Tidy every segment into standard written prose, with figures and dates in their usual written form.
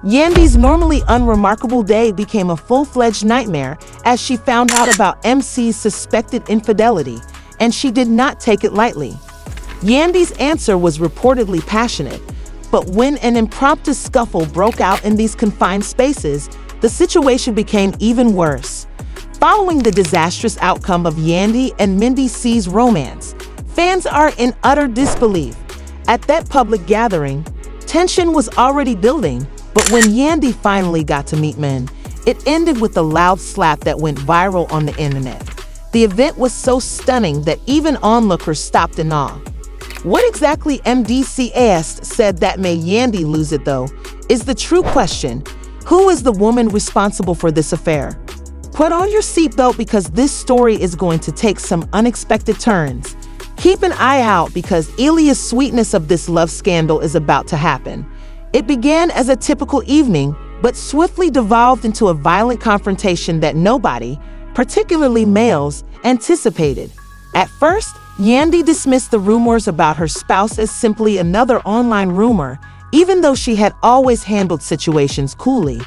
Yandy's normally unremarkable day became a full-fledged nightmare as she found out about MC's suspected infidelity, and she did not take it lightly. Yandy's answer was reportedly passionate, but when an impromptu scuffle broke out in these confined spaces, the situation became even worse. Following the disastrous outcome of Yandy and Mendeecees' romance, fans are in utter disbelief. At that public gathering, tension was already building, but when Yandy finally got to meet Men, it ended with a loud slap that went viral on the internet. The event was so stunning that even onlookers stopped in awe. What exactly Mendeecees said that made Yandy lose it, though, is the true question. Who is the woman responsible for this affair? Put on your seatbelt because this story is going to take some unexpected turns. Keep an eye out because Elia's sweetness of this love scandal is about to happen. It began as a typical evening, but swiftly devolved into a violent confrontation that nobody, particularly males, anticipated. At first, Yandy dismissed the rumors about her spouse as simply another online rumor, even though she had always handled situations coolly.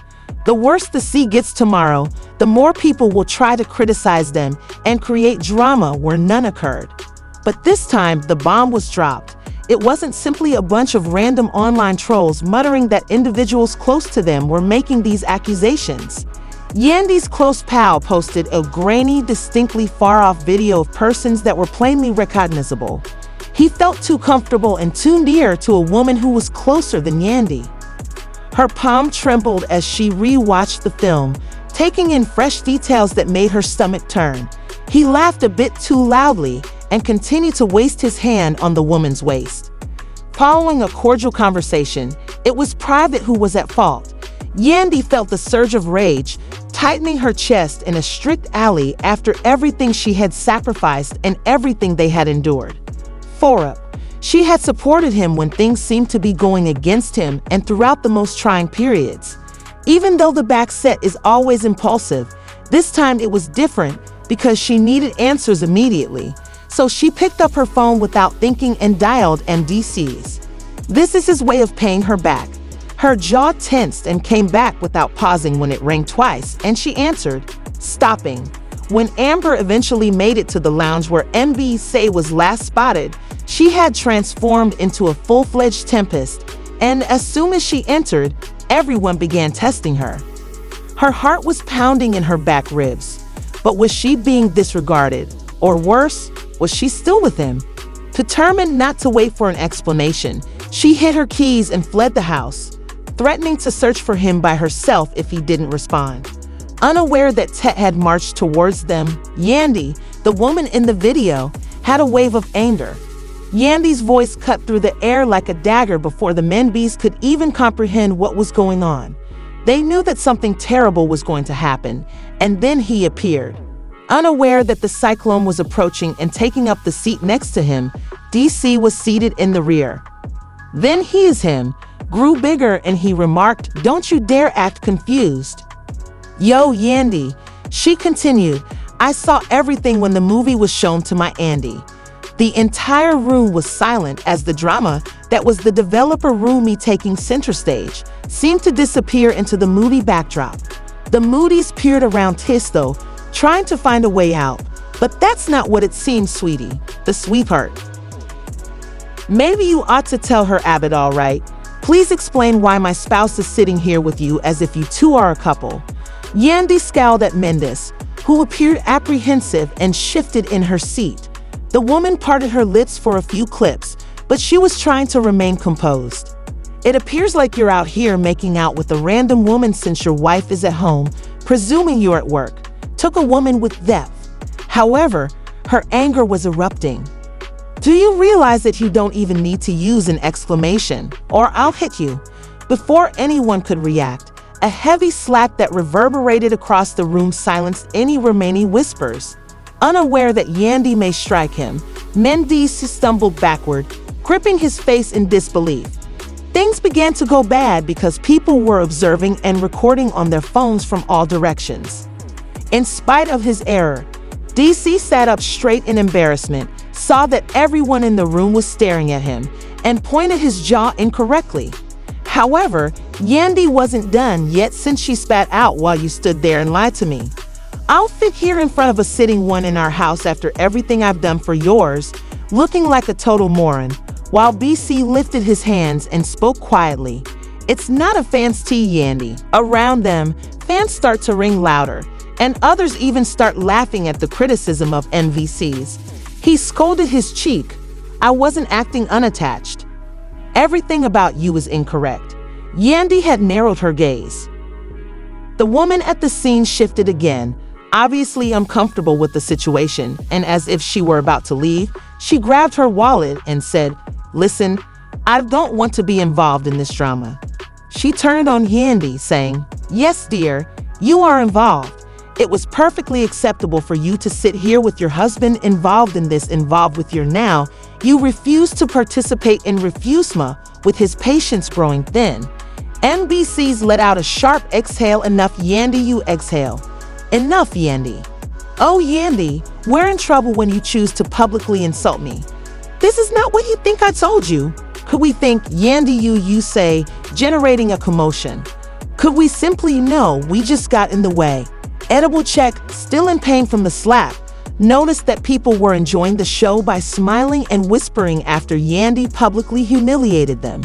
The worse the sea gets tomorrow, the more people will try to criticize them and create drama where none occurred. But this time, the bomb was dropped. It wasn't simply a bunch of random online trolls muttering that individuals close to them were making these accusations. Yandy's close pal posted a grainy, distinctly far-off video of persons that were plainly recognizable. He felt too comfortable and too near to a woman who was closer than Yandy. Her palm trembled as she re-watched the film, taking in fresh details that made her stomach turn. He laughed a bit too loudly and continued to waste his hand on the woman's waist. Following a cordial conversation, it was Private who was at fault. Yandy felt the surge of rage, tightening her chest in a strict alley after everything she had sacrificed and everything they had endured. Forup. She had supported him when things seemed to be going against him and throughout the most trying periods. Even though the back set is always impulsive, this time it was different because she needed answers immediately. So she picked up her phone without thinking and dialed Mendeecees. This is his way of paying her back. Her jaw tensed and came back without pausing when it rang twice, and she answered, stopping. When Amber eventually made it to the lounge where Mendeecees was last spotted, she had transformed into a full-fledged tempest, and as soon as she entered, everyone began testing her. Her heart was pounding in her back ribs. But was she being disregarded? Or worse, was she still with him? Determined not to wait for an explanation, she hid her keys and fled the house, threatening to search for him by herself if he didn't respond. Unaware that Tet had marched towards them, Yandy, the woman in the video, had a wave of anger. Yandy's voice cut through the air like a dagger before the Mendeecees could even comprehend what was going on. They knew that something terrible was going to happen, and then he appeared. Unaware that the cyclone was approaching and taking up the seat next to him, DC was seated in the rear. Then him grew bigger and he remarked, "Don't you dare act confused." "Yo, Yandy," she continued, "I saw everything when the movie was shown to my Andy." The entire room was silent as the drama that was the developer roomie taking center stage seemed to disappear into the moody backdrop. The Moodies peered around Tisto, trying to find a way out, but that's not what it seems, sweetie, the sweetheart. Maybe you ought to tell her, Abbott, all right. Please explain why my spouse is sitting here with you as if you two are a couple. Yandy scowled at Mendeecees, who appeared apprehensive and shifted in her seat. The woman parted her lips for a few clips, but she was trying to remain composed. "It appears like you're out here making out with a random woman since your wife is at home, presuming you're at work," took a woman with depth. However, her anger was erupting. "Do you realize that you don't even need to use an exclamation, or I'll hit you?" Before anyone could react, a heavy slap that reverberated across the room silenced any remaining whispers. Unaware that Yandy may strike him, Mendeecees stumbled backward, gripping his face in disbelief. Things began to go bad because people were observing and recording on their phones from all directions. In spite of his error, DC sat up straight in embarrassment, saw that everyone in the room was staring at him, and pointed his jaw incorrectly. However, Yandy wasn't done yet since she spat out while you stood there and lied to me. I'll fit here in front of a sitting one in our house after everything I've done for yours, looking like a total moron, while BC lifted his hands and spoke quietly. It's not a fan's tea, Yandy. Around them, fans start to ring louder, and others even start laughing at the criticism of Mendeecees. He scolded his cheek. I wasn't acting unattached. Everything about you is incorrect. Yandy had narrowed her gaze. The woman at the scene shifted again, obviously uncomfortable with the situation, and as if she were about to leave, she grabbed her wallet and said, "Listen, I don't want to be involved in this drama." She turned on Yandy, saying, "Yes, dear, you are involved. It was perfectly acceptable for you to sit here with your husband involved with your now. You refused to participate in refusma with his patience growing thin." Mendeecees let out a sharp exhale. "Enough, Yandy, you exhale. Enough, Yandy. Oh, Yandy, we're in trouble when you choose to publicly insult me. This is not what you think I told you. Could we think, Yandy, you say, generating a commotion? Could we simply know we just got in the way? Edible check, still in pain from the slap. Noticed that people were enjoying the show by smiling and whispering after Yandy publicly humiliated them.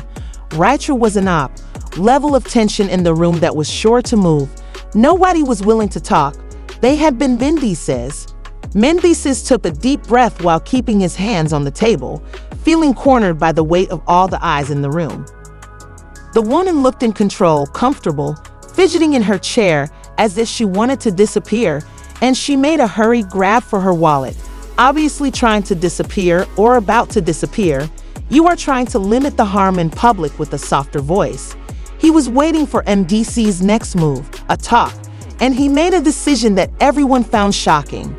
Ritra was an op. Level of tension in the room that was sure to move. Nobody was willing to talk. They had been Mendeecees. Mendeecees took a deep breath while keeping his hands on the table, feeling cornered by the weight of all the eyes in the room. The woman looked in control, comfortable, fidgeting in her chair as if she wanted to disappear, and she made a hurried grab for her wallet, obviously trying to disappear or about to disappear. "You are trying to limit the harm in public," with a softer voice. He was waiting for Mendeecees' next move, a talk, and he made a decision that everyone found shocking.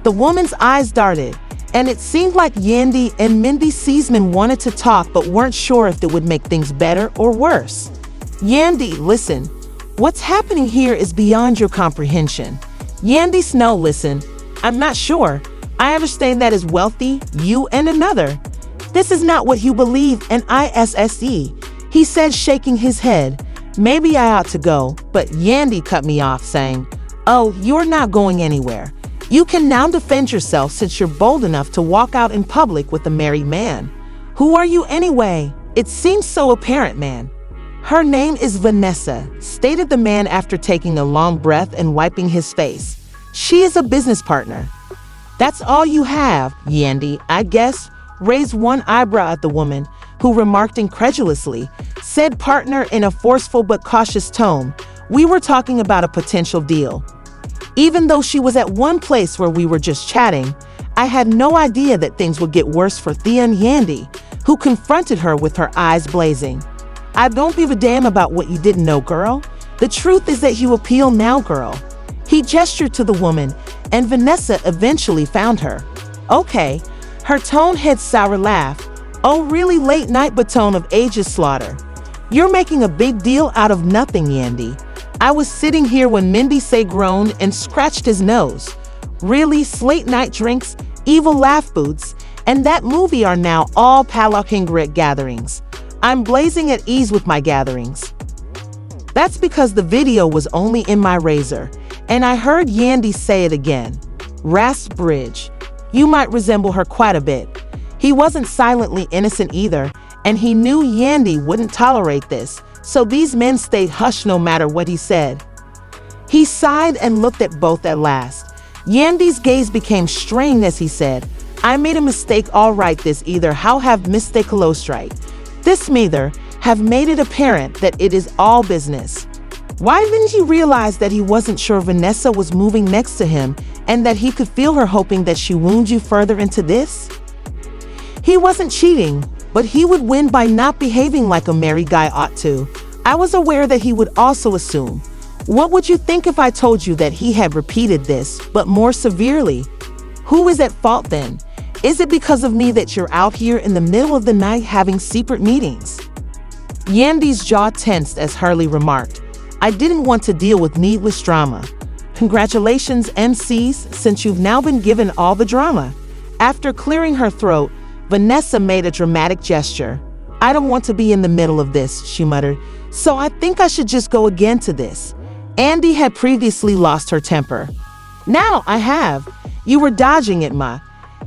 The woman's eyes darted, and it seemed like Yandy and Mendeecees wanted to talk but weren't sure if it would make things better or worse. "Yandy, listen. What's happening here is beyond your comprehension." Yandy Snow, "Listen, I'm not sure. I understand that as wealthy, you and another. This is not what you believe, and ISSE," he said, shaking his head. "Maybe I ought to go," but Yandy cut me off, saying, "Oh, you're not going anywhere. You can now defend yourself since you're bold enough to walk out in public with a married man. Who are you anyway? It seems so apparent, man." "Her name is Vanessa," stated the man after taking a long breath and wiping his face. "She is a business partner." "That's all you have, Yandy, I guess?" Raised one eyebrow at the woman, who remarked incredulously, said partner in a forceful but cautious tone. "We were talking about a potential deal." Even though she was at one place where we were just chatting, I had no idea that things would get worse for Thea and Yandy, who confronted her with her eyes blazing. "I don't give a damn about what you didn't know, girl. The truth is that you appeal now, girl." He gestured to the woman, and Vanessa eventually found her. "Okay." Her tone had sour laugh. "Oh, really late night baton of ages slaughter. You're making a big deal out of nothing, Yandy. I was sitting here when Mendeecees groaned and scratched his nose. Really, late night drinks, evil laugh boots, and that movie are now all Palokingrit gatherings. I'm blazing at ease with my gatherings." "That's because the video was only in my razor, and I heard Yandy say it again." Rasped Bridge. "You might resemble her quite a bit." He wasn't silently innocent either, and he knew Yandy wouldn't tolerate this, so these men stayed hushed no matter what he said. He sighed and looked at both at last. Yandy's gaze became strained as he said, "I made a mistake, all right. This either how have mistake right. This neither have made it apparent that it is all business." Why didn't he realize that he wasn't sure Vanessa was moving next to him and that he could feel her hoping that she wound you further into this? He wasn't cheating, but he would win by not behaving like a married guy ought to. I was aware that he would also assume. What would you think if I told you that he had repeated this, but more severely? Who is at fault then? Is it because of me that you're out here in the middle of the night having secret meetings? Yandy's jaw tensed as Hurley remarked, "I didn't want to deal with needless drama." "Congratulations, MCs, since you've now been given all the drama." After clearing her throat, Vanessa made a dramatic gesture. I don't want to be in the middle of this, she muttered. So I think I should just go again to this. Yandy had previously lost her temper. Now I have. You were dodging it, Ma.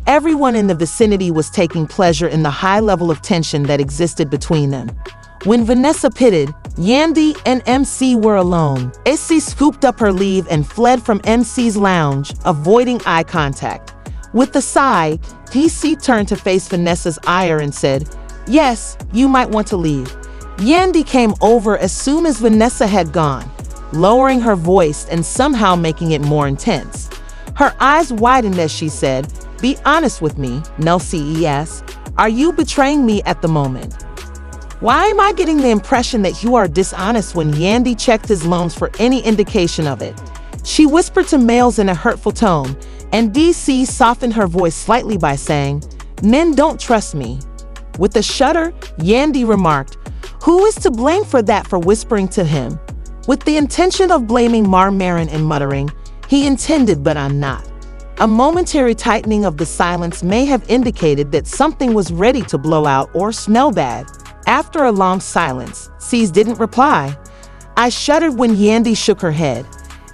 Everyone in the vicinity was taking pleasure in the high level of tension that existed between them. When Vanessa pitted, Yandy and MC were alone. Essie scooped up her leave and fled from MC's lounge, avoiding eye contact. With a sigh, DC turned to face Vanessa's ire and said, "Yes, you might want to leave." Yandy came over as soon as Vanessa had gone, lowering her voice and somehow making it more intense. Her eyes widened as she said, "Be honest with me, no CES. Are you betraying me at the moment?" "Why am I getting the impression that you are dishonest?" When Yandy checked his loans for any indication of it, she whispered to Males in a hurtful tone, and DC softened her voice slightly by saying, "Men don't trust me." With a shudder, Yandy remarked, "Who is to blame for that?" For whispering to him, with the intention of blaming Marin and muttering, "He intended, but I'm not." A momentary tightening of the silence may have indicated that something was ready to blow out or smell bad. After a long silence, C's didn't reply. I shuddered when Yandy shook her head.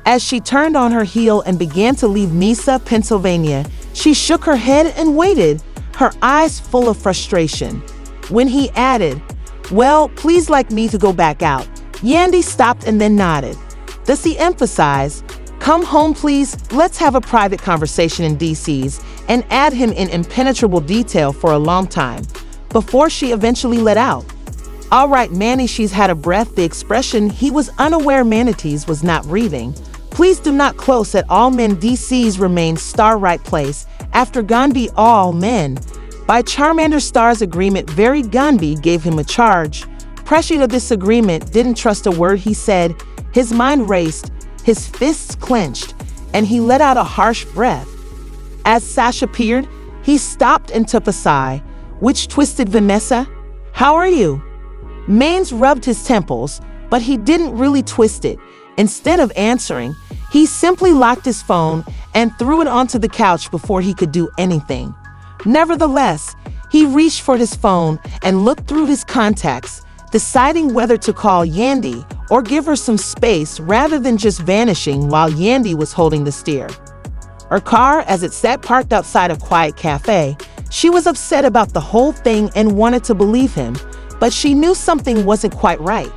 As she turned on her heel and began to leave Mesa, Pennsylvania, she shook her head and waited, her eyes full of frustration. When he added, "Well, please like me to go back out," Yandy stopped and then nodded. Does he emphasize, "Come home, please, let's have a private conversation in DC's," and add him in impenetrable detail for a long time, before she eventually let out, "All right, Manny." She's had a breath. The expression he was unaware Manatees was not breathing. "Please do not close at all men." DC's remained star right place after Ganbi all men. By Charmander Star's agreement, very Ganbi gave him a charge. Pressure to this agreement, didn't trust a word he said. His mind raced, his fists clenched, and he let out a harsh breath. As Sasha peered, he stopped and took a sigh, which twisted Vanessa. "How are you?" Maines rubbed his temples, but he didn't really twist it. Instead of answering, he simply locked his phone and threw it onto the couch before he could do anything. Nevertheless, he reached for his phone and looked through his contacts, deciding whether to call Yandy or give her some space rather than just vanishing while Yandy was holding the steer. Her car, as it sat parked outside a quiet cafe, she was upset about the whole thing and wanted to believe him, but she knew something wasn't quite right.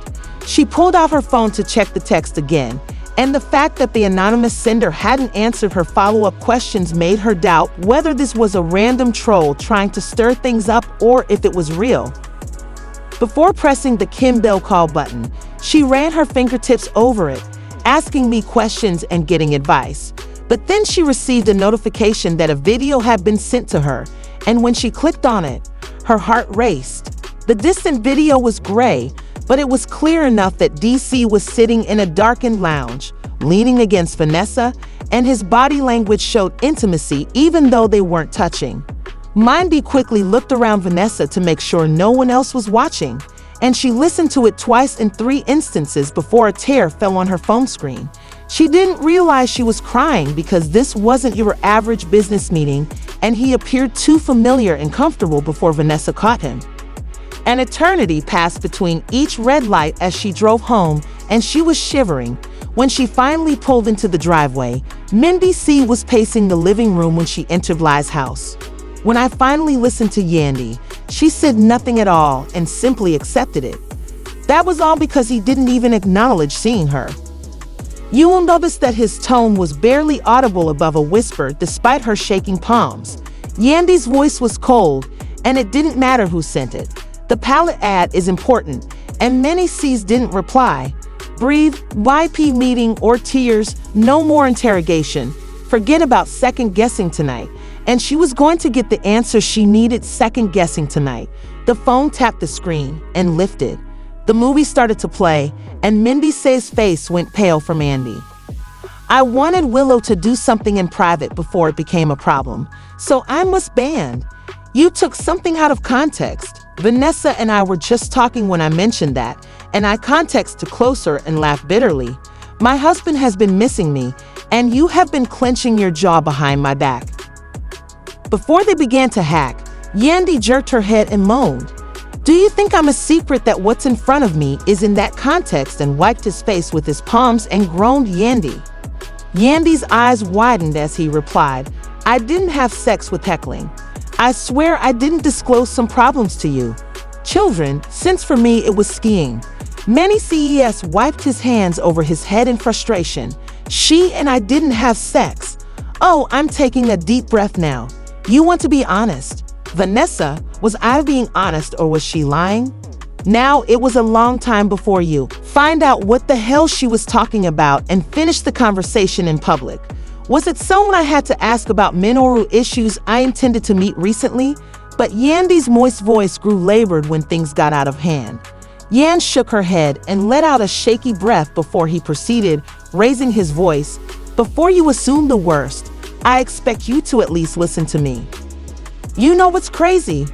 She pulled out her phone to check the text again, and the fact that the anonymous sender hadn't answered her follow-up questions made her doubt whether this was a random troll trying to stir things up or if it was real. Before pressing the Kim Bell call button, she ran her fingertips over it, asking me questions and getting advice. But then she received a notification that a video had been sent to her, and when she clicked on it, her heart raced. The distant video was gray, but it was clear enough that DC was sitting in a darkened lounge, leaning against Vanessa, and his body language showed intimacy even though they weren't touching. Mindy quickly looked around Vanessa to make sure no one else was watching, and she listened to it twice in 3 instances before a tear fell on her phone screen. She didn't realize she was crying because this wasn't your average business meeting, and he appeared too familiar and comfortable before Vanessa caught him. An eternity passed between each red light as she drove home, and she was shivering. When she finally pulled into the driveway, Mendeecees was pacing the living room when she entered Lai's house. When I finally listened to Yandy, she said nothing at all and simply accepted it. That was all because he didn't even acknowledge seeing her. You will notice that his tone was barely audible above a whisper despite her shaking palms. Yandy's voice was cold, and it didn't matter who sent it. The palette ad is important, and Mendeecees didn't reply. Breathe, YP meeting or tears, no more interrogation. Forget about second-guessing tonight. And she was going to get the answer she needed second-guessing tonight. The phone tapped the screen and lifted. The movie started to play, and Mendeecees' face went pale for Yandy. I wanted Willow to do something in private before it became a problem, so I must ban. You took something out of context. Vanessa and I were just talking when I mentioned that, and I contexted closer and laughed bitterly. My husband has been missing me, and you have been clenching your jaw behind my back. Before they began to hack, Yandy jerked her head and moaned. Do you think I'm a secret that what's in front of me is in that context?" and wiped his face with his palms and groaned Yandy. Yandy's eyes widened as he replied, "I didn't have sex with heckling. I swear I didn't disclose some problems to you. Children, since for me it was skiing." Mendeecees wiped his hands over his head in frustration. "She and I didn't have sex. Oh, I'm taking a deep breath now. You want to be honest. Vanessa, was I being honest or was she lying? Now it was a long time before you. Find out what the hell she was talking about and finish the conversation in public. Was it someone I had to ask about Minoru issues I intended to meet recently?" But Yandy's moist voice grew labored when things got out of hand. Yan shook her head and let out a shaky breath before he proceeded, raising his voice. "Before you assume the worst, I expect you to at least listen to me. You know what's crazy?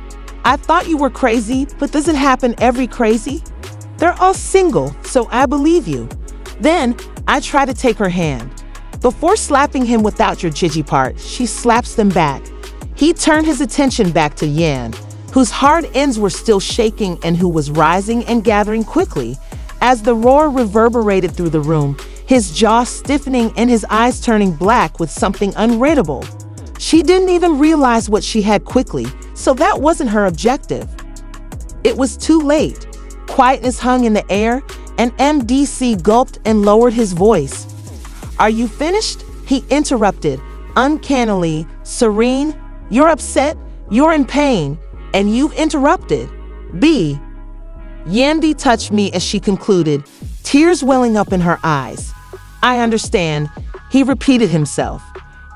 I thought you were crazy, but does it happen every crazy? They're all single, so I believe you." Then I try to take her hand. Before slapping him without your jijji part, she slaps them back. He turned his attention back to Yan, whose hard ends were still shaking and who was rising and gathering quickly. As the roar reverberated through the room, his jaw stiffening and his eyes turning black with something unreadable. She didn't even realize what she had quickly, so that wasn't her objective. It was too late. Quietness hung in the air, and MDC gulped and lowered his voice. "Are you finished?" he interrupted, uncannily serene. "You're upset, you're in pain, and you've interrupted. B." Yandy touched me as she concluded, tears welling up in her eyes. "I understand," he repeated himself.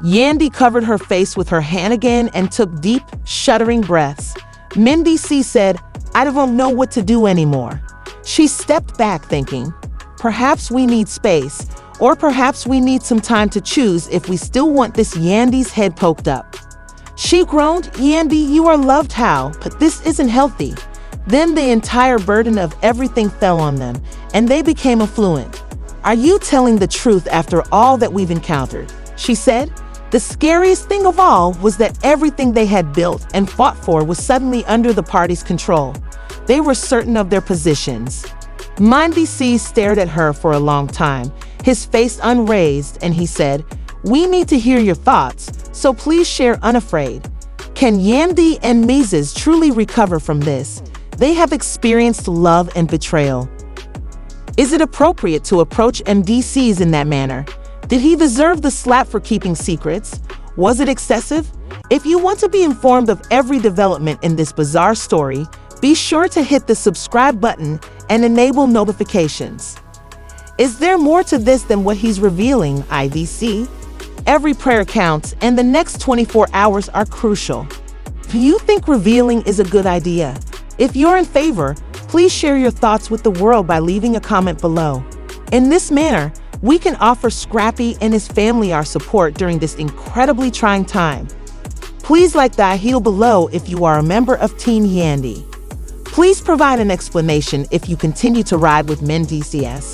Yandy covered her face with her hand again and took deep, shuddering breaths. Mendeecees said, "I don't know what to do anymore." She stepped back thinking, perhaps we need space, or perhaps we need some time to choose if we still want this. Yandy's head poked up. She groaned, "Yandy, you are loved how, but this isn't healthy." Then the entire burden of everything fell on them, and they became affluent. "Are you telling the truth after all that we've encountered?" she said. The scariest thing of all was that everything they had built and fought for was suddenly under the party's control. They were certain of their positions. Mendeecees stared at her for a long time, his face unraised, and he said, "We need to hear your thoughts, so please share unafraid. Can Yandy and Mendeecees truly recover from this? They have experienced love and betrayal. Is it appropriate to approach Mendeecees in that manner? Did he deserve the slap for keeping secrets? Was it excessive? If you want to be informed of every development in this bizarre story, be sure to hit the subscribe button and enable notifications. Is there more to this than what he's revealing, IVC? Every prayer counts, and the next 24 hours are crucial. Do you think revealing is a good idea? If you're in favor, please share your thoughts with the world by leaving a comment below. In this manner, we can offer Scrappy and his family our support during this incredibly trying time. Please like the heel below if you are a member of Team Yandy. Please provide an explanation if you continue to ride with Mendeecees.